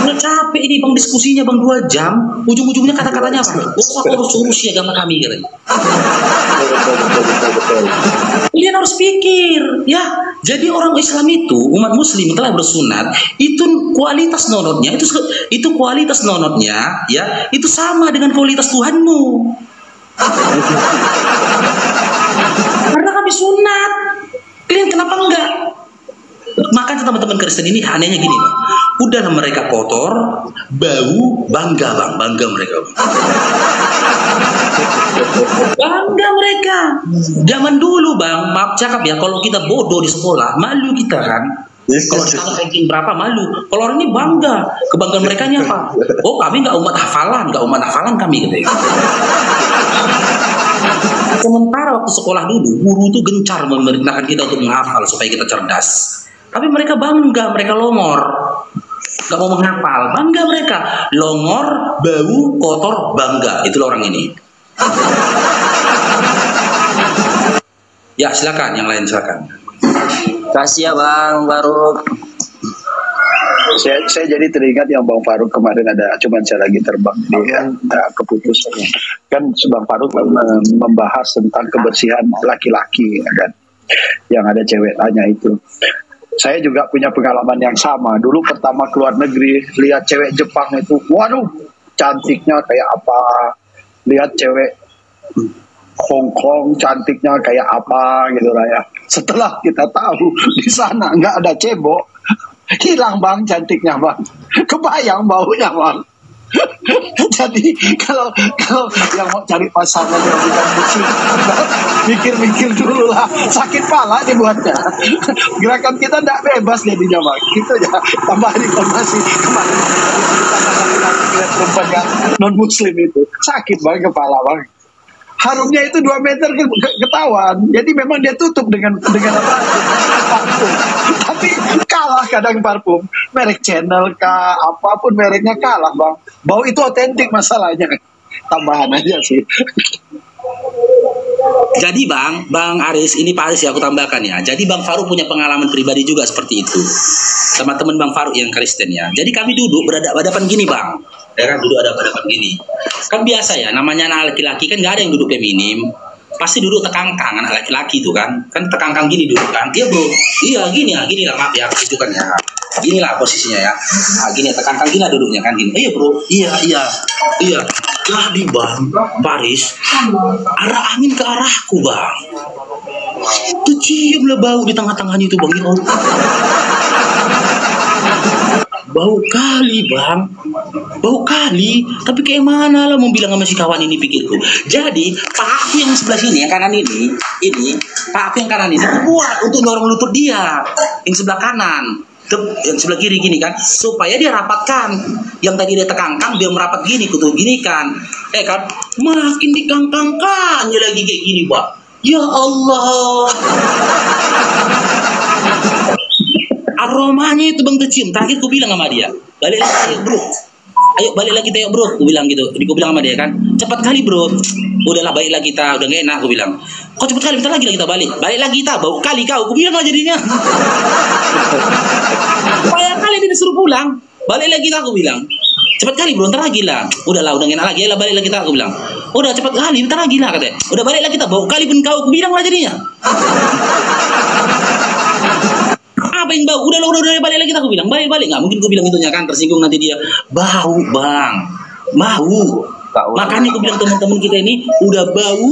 Udah capek ini Bang diskusinya Bang 2 jam. Ujung-ujungnya kata-katanya apa? Gak usah kau urus-urusi agama kami katanya. Kalian harus pikir ya. Jadi orang Islam itu, umat Muslim telah bersunat, itu kualitas nonotnya itu kualitas nonotnya ya, itu sama dengan kualitas Tuhanmu. Karena kami sunat. Kalian kenapa enggak? Makanya teman-teman Kristen ini anehnya gini Bang. Udahlah mereka kotor, bau, bangga mereka. Bangga mereka. Zaman dulu Bang, maaf cakap ya, kalau kita bodoh di sekolah, malu kita kan. Kalau sekarang ranking berapa malu. Kalau orang ini bangga. Kebanggaan mereka ini apa? Oh kami nggak umat hafalan kami gitu ya. Sementara waktu sekolah dulu, guru tuh gencar memerintahkan kita untuk menghafal supaya kita cerdas. Tapi mereka bangga, mereka longor. Gak mau menghafal, bangga mereka. Longor, bau, kotor, bangga. Itulah orang ini. Ya silakan, yang lain silakan. Kasih ya Bang Faruk. Saya jadi teringat yang Bang Faruk kemarin ada, cuman saya lagi terbang dia keputus kan Bang Faruk membahas tentang kebersihan laki-laki ya kan, yang ada cewek tanya itu. Saya juga punya pengalaman yang sama. Dulu pertama keluar negeri lihat cewek Jepang itu, waduh cantiknya kayak apa, lihat cewek Hong Kong cantiknya kayak apa gitu lah ya. Setelah kita tahu di sana nggak ada cebok, hilang Bang cantiknya Bang, kebayang baunya Bang. Jadi kalau yang mau cari pasangan yang bukan muslim, mikir-mikir dulu lah, sakit pala dibuatnya. Gerakan kita tidak bebas jadinya Bang. Gitu ya, tambahan informasi kemarin perempuan yang non muslim itu sakit banget kepala Bang. Harumnya itu 2 meter ketahuan. Jadi memang dia tutup dengan apa? Parfum. Tapi kalah kadang parfum. Merek Channel kah, apapun mereknya kalah Bang. Bau itu otentik masalahnya. Tambahan aja sih. Jadi Bang Aris, ini Pak Aris ya aku tambahkan ya. Jadi Bang Faruk punya pengalaman pribadi juga seperti itu. Sama teman Bang Faruk yang Kristen ya. Jadi kami duduk berhadapan gini Bang. Ya kan, duduk hadapan gini. Kan biasa ya, namanya anak laki-laki kan nggak ada yang duduk feminim. Pasti duduk tekangkang anak laki-laki itu kan tekangkang gini duduk kan. Iya bro, iya gini lah maaf ya, itu kan ya. Gini lah posisinya ya. Nah, gini tekangkang gini lah duduknya kan gini. Iya bro, iya. Jadi Bang Paris, arah angin ke arahku Bang. Tuh cium lah bau di tengah-tengahnya itu Bang. Ya Allah. Bau kali Bang, bau kali. Tapi kayak mana lah mau bilang sama si kawan ini pikirku. Jadi pak aku yang sebelah sini yang kanan ini pak aku yang kanan ini buat untuk dorong lutut dia yang sebelah kanan yang sebelah kiri gini kan, supaya dia rapatkan. Yang tadi dia tekangkang dia merapat gini kutu gini kan, kan makin dikangkangkannya lagi kayak gini Pak. Ya Allah. Aromanya itu Bang tercium. Terakhir ku bilang sama dia, balik lagi bro, ayo balik lagi kita bro, ku bilang gitu. Jadi ku bilang sama dia kan, cepat kali bro. Udahlah balik lagi kita, udah gak enak ku bilang. Kok cepat kali, bentar lagi lah kita balik lagi kita, bau kali kau, ku bilang aja jadinya. Supaya kali dia disuruh pulang, balik lagi kita, aku bilang. Cepat kali bro, ntar lagi lah. Udahlah, udah gak enak lagi lah, balik lagi kita, aku bilang. Udah cepat kali, ntar lagi lah katanya. Udah balik lagi kita, bau kali pun kau, aku bilang lah jadinya. Apa yang bau? Udah balik lagi aku bilang. Balik nggak mungkin gue bilang itunya kan, tersinggung nanti dia. Bau Bang, bau. Makanya gue bilang teman-teman kita ini udah bau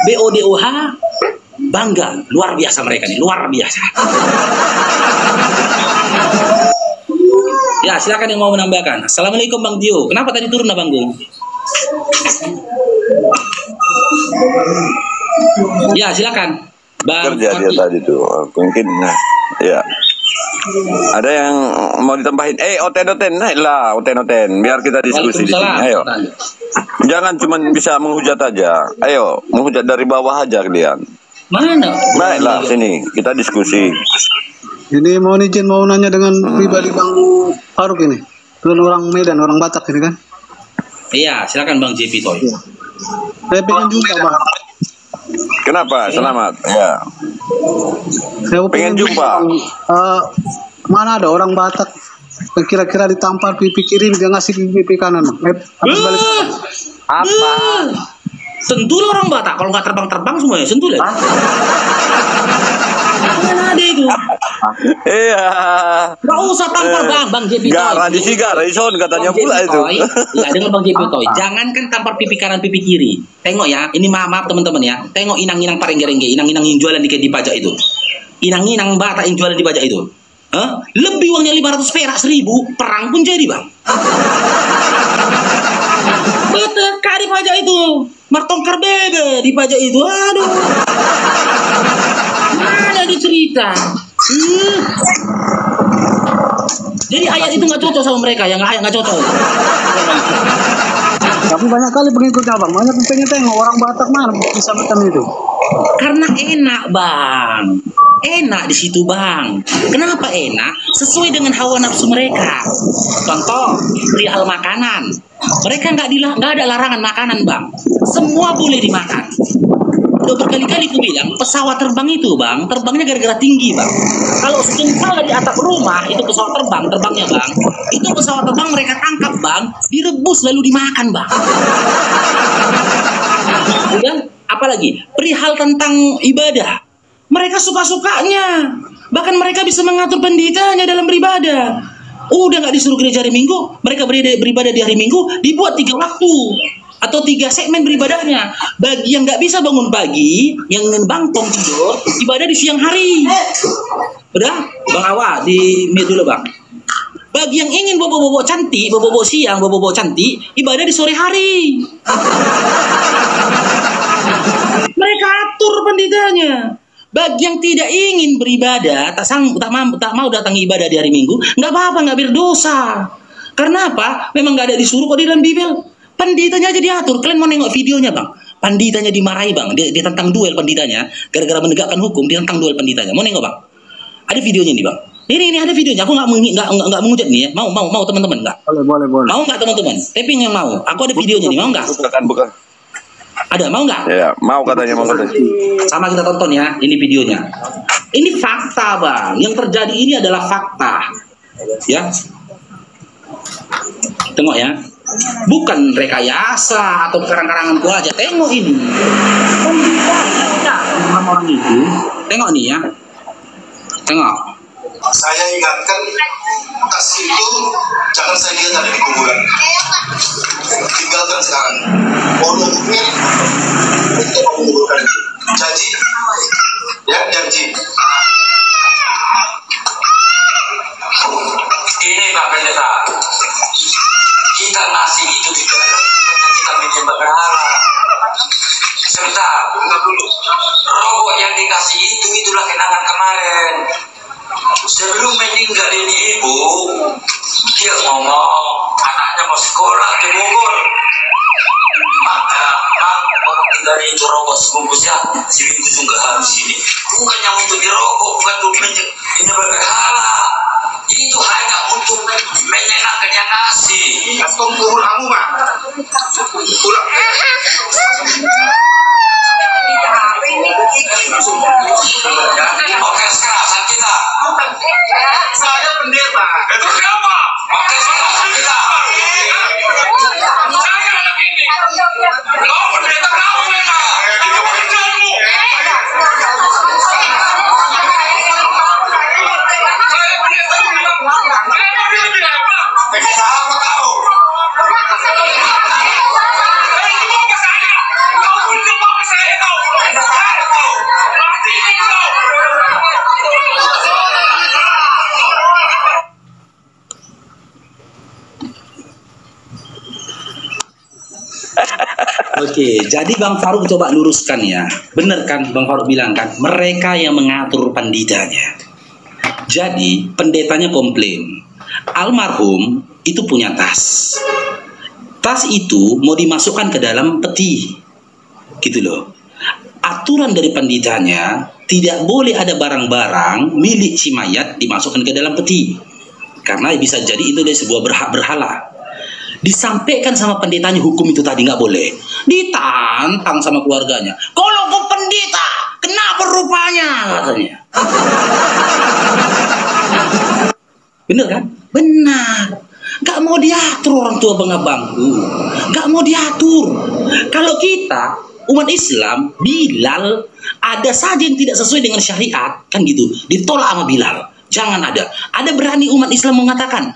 BODOH, bangga, luar biasa mereka nih, luar biasa. Ya silakan yang mau menambahkan. Assalamualaikum Bang Dio. Kenapa tadi turun Abang Gung? Ya silakan. Bang Kerja dia tadi tuh mungkin ya. Ada yang mau ditambahin? Oten naiklah oten biar kita diskusi di sini. Ayo. Jangan cuma bisa menghujat aja. Ayo, menghujat dari bawah aja kalian. Mana? Naiklah sini, kita diskusi. Ini mau nanya dengan pribadi Bang Faruk ini. Itu orang Medan, orang Batak ini kan? Iya, silakan Bang JP Toy. Saya pengen juga Bang. Kenapa? Selamat. Ya. Saya pengen jumpa. Mana ada orang Batak kira-kira ditampar pipi kiri dia ngasih pipi kanan. Habis balik. Apa? Sentul orang Batak kalau nggak terbang semuanya sentul ya. Mana ada itu? Iya. Nggak usah tampar Bang JP Toy. Radisi Garison katanya pula itu. Ya dengan Bang JP Toy. Jangankan tampar pipi kanan pipi kiri. Tengok ya, ini maaf teman-teman ya. Tengok inang-inang parengge-rengge, inang-inang yang jualan di pajak itu. Inang-inang Batak yang jualan di pajak itu. Lebih uangnya 500 perak 1000, perang pun jadi Bang. Betul, di pajak itu. Martongkar bebe di pajak itu. Aduh. Mana dicerita? Jadi ayat itu nggak cocok sama mereka, yang ayat nggak cocok. Tapi banyak kali pengikutnya Bang, banyak pengen tengok orang Batak mana bisa makan itu. Karena enak Bang, enak di situ Bang. Kenapa enak? Sesuai dengan hawa nafsu mereka. Contoh perihal makanan, mereka nggak ada larangan makanan Bang. Semua boleh dimakan. Udah berkali-kali ku bilang, pesawat terbang itu bang, terbangnya gara-gara tinggi bang. Kalau sejengkal di atap rumah, itu pesawat terbangnya bang. Itu pesawat terbang mereka tangkap bang, direbus lalu dimakan bang. Kemudian, apalagi, perihal tentang ibadah. Mereka suka-sukanya. Bahkan mereka bisa mengatur pendetanya dalam beribadah. Udah nggak disuruh gereja hari Minggu, mereka beribadah di hari Minggu, dibuat 3 waktu. Atau 3 segmen beribadahnya. Bagi yang nggak bisa bangun pagi, yang bangkong tidur, ibadah di siang hari. Udah, Bang Awa di mute dulu bang. Bagi yang ingin bobo-bobo cantik, bobo-bobo siang, bobo-bobo cantik, ibadah di sore hari. Mereka atur pendetanya. Bagi yang tidak ingin beribadah, tak mau datang ibadah di hari Minggu, nggak apa-apa, nggak berdosa. Karena apa? Memang nggak ada disuruh kok di dalam Bibel. Pendetanya aja diatur. Kalian mau nengok videonya bang? Pendetanya dimarahi bang. Dia tentang duel pendetanya. Gara-gara menegakkan hukum, dia tentang duel pendetanya. Mau nengok bang? Ada videonya nih bang. Ini ada videonya. Aku nggak mengujat nih ya. Mau teman-teman nggak? Boleh. Mau nggak teman-teman? Tapi yang mau. Aku ada videonya nih. Mau nggak? Bukan. Ada, mau nggak? Ya, mau katanya. Sama kita tonton ya. Ini videonya. Ini fakta bang. Yang terjadi ini adalah fakta. Ya. Tengok ya. Bukan rekayasa atau karang-karangan gua aja. Tengok ini. Orang itu. Tengok nih ya. Tengok. Saya ingatkan kasih itu jangan saya lihat ada di kuburan. Tinggalkan sekarang. Orang mukmin itu menguburkan itu. Janji, ya janji. Ini Pak Pendeta, kita ngasih itu tidak kita menyembah berhala. Sebentar, dulu. Rokok yang dikasih itulah kenangan kemarin. Sebelum meninggalin ibu, dia ngomong anaknya mau sekolah di Bogor. Maka orang tinggalin itu rokok sebungkus ya, seminggu juga harus ini. Bukan yang untuk dirokok, bukan untuk menyembah berhala. Itu hanya untuk menyenangkan yang ngasih. Atau kubur kamu Pak. Pulang. Oke sekarang kita. Saya pendeta. Itu siapa? Oke sekarang kita. Saya anak ini. Kau pendeta kau pendeta. Itu pekerjaanmu. Saya pendeta bilang. Saya bilang apa? Pendeta apa tahu? Oke, jadi Bang Faruk coba luruskan ya. Bener kan Bang Faruk bilang kan, mereka yang mengatur pendetanya. Jadi pendetanya komplain, almarhum itu punya tas. Tas itu mau dimasukkan ke dalam peti. Gitu loh. Aturan dari pendetanya, tidak boleh ada barang-barang milik si mayat dimasukkan ke dalam peti. Karena bisa jadi itu dari sebuah berhala. Disampaikan sama pendetanya hukum itu tadi nggak boleh. Ditantang sama keluarganya. Kalau kau pendeta, kenapa rupanya? Katanya. Bener kan? Benar. Gak mau diatur orang tua bang-abangku. Gak mau diatur. Kalau kita umat Islam, Bilal, ada saja yang tidak sesuai dengan syariat, kan gitu, ditolak sama Bilal. Jangan ada berani umat Islam mengatakan,